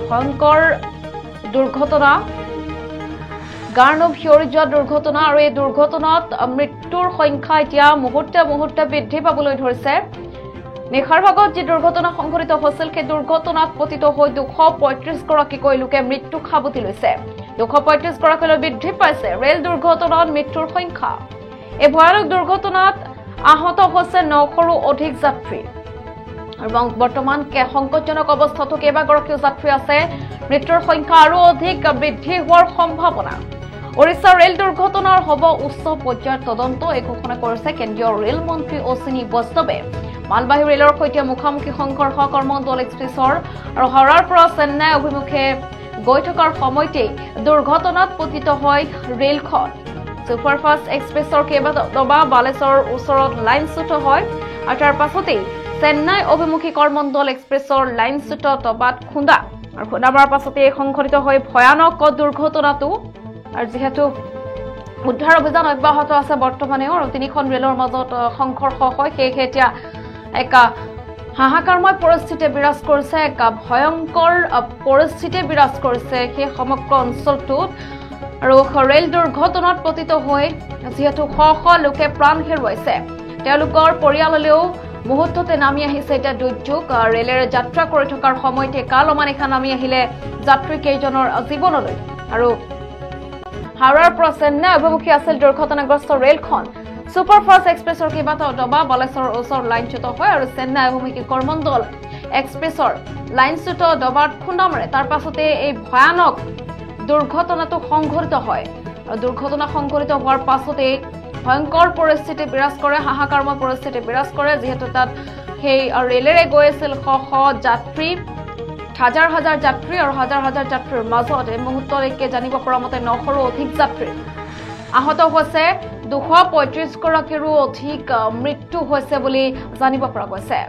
ভয়ঙ্কৰ দুৰ্ঘটনা গাৰ্ণৱ হিয়ৰি যোৱা দুৰ্ঘটনা আৰু এই দুৰ্ঘটনাত মৃত্যুৰ সংখ্যা এতিয়া মুহূৰ্তে বৃদ্ধি পাবলৈ ধৰিছে নিশাৰ ভাগত যি দুৰ্ঘটনা সংঘটিত হৈছিল সেই দুৰ্ঘটনাত পতিত হৈ 235 গৰাকীকৈ লোকে মৃত্যুক সাবটি লৈছে 235 গৰাকীলৈ বৃদ্ধি পাইছে ৰেল দুৰ্ঘটনাত মৃত্যুৰ সংখ্যা এই ভয়ানক দুৰ্ঘটনাত আহত হৈছে 900ৰো অধিক যাত্ৰী এবং বৰ্তমান সংকটজনক অৱস্থাতো কেইবাগৰাকীও যাত্ৰী আছে মৃত্যুৰ সংখ্যা আৰু অধিক বৃদ্ধি হোৱাৰ সম্ভাৱনা ওড়িশা ৰেল দুৰ্ঘটনাৰ হ'ব উচ্চ পৰ্যায়ৰ তদন্ত এই ঘোষণা কৰিছে কেন্দ্ৰীয় ৰেল মন্ত্ৰী অশ্বিনী বৈষ্ণৱে মালবাহী ৰেলৰ সৈতে মুখামুখি সংঘৰ্ষ কৰমণ্ডল এক্সপ্ৰেছৰ আৰু হাওৰাৰ পৰা চেন্নাই অভিমুখে গৈ থকাৰ সময়তে দুৰ্ঘটনাত পতিত হয় ৰেলখন সুপাৰফাষ্ট এক্সপ্ৰেছৰ কেইবাডবা বালেশ্বৰৰ ওচৰত লাইনচ্যুত হয় আৰু তাৰ পাছতেই চেন্নাই অভিমুখী কৰমণ্ডল এক্সপ্ৰেছৰ লাইনচ্যুত দবাত খুন্দা আৰু খুন্দাৰ পাছতে সংঘটিত হৈ ভয়ানক দুৰ্ঘটনাটো আৰু যিহেতু উদ্ধাৰ অভিযান অব্যাহত আছে বৰ্তমানেও আৰু তিনিখন ৰেলৰ মাজত সংঘৰ্ষ হয় সেয়েহে এতিয়া এক হাহাকাৰময় পৰিস্থিতি বিৰাজ কৰিছে এক ভয়ংকৰ পৰিস্থিতি বিৰাজ কৰিছে সেই সমগ্ৰ অঞ্চলটোত আৰু ৰেল দুৰ্ঘটনাত পতিত হৈ যিহেতু শ লোকে প্ৰাণ হেৰুৱাইছে তেওঁলোকৰ পৰিয়াললৈও মুহূৰ্ততে নামি আহিছে এটা দুৰ্যোগ ৰেলেৰে যাত্ৰা কৰি থকাৰ সময়তে কাল অমানিশা নামি আহিলে যাত্ৰী কেইজনৰ জীৱনলৈ আৰু হাওৰাৰ পৰা চেন্নাই অভিমুখী আছিল দুৰ্ঘটনাগ্ৰস্ত ৰেলখন সুপাৰফাষ্ট এক্সপ্ৰেছৰ কেইবাডবা বালেশ্বৰৰ ওচৰত লাইনচ্যুত হয় আৰু চেন্নাই অভিমুখী কৰমণ্ডল এক্সপ্ৰেছৰ লাইনচ্যুত দবাত খুন্দা মাৰে তাৰ পাছতে এই ভয়ানক দুৰ্ঘটনাটো সংঘটিত হয় আৰু দুৰ্ঘটনা সংঘটিত হোৱাৰ পাছতে ভয়ংকৰ পৰিস্থিতি বিৰাজ কৰে হাহাকাৰময় পৰিস্থিতি বিৰাজ কৰে যিহেতু তাত সেই ৰেলেৰে গৈ আছিল শ যাত্ৰী হাজাৰ যাত্ৰী আৰু হাজাৰ যাত্ৰীৰ মাজত এই মুহূৰ্তলৈকে জানিব পৰা মতে 900ৰো অধিক যাত্ৰী আহত হৈছে 235 গৰাকীৰো অধিক মৃত্যু হৈছে বুলি জানিব পৰা গৈছে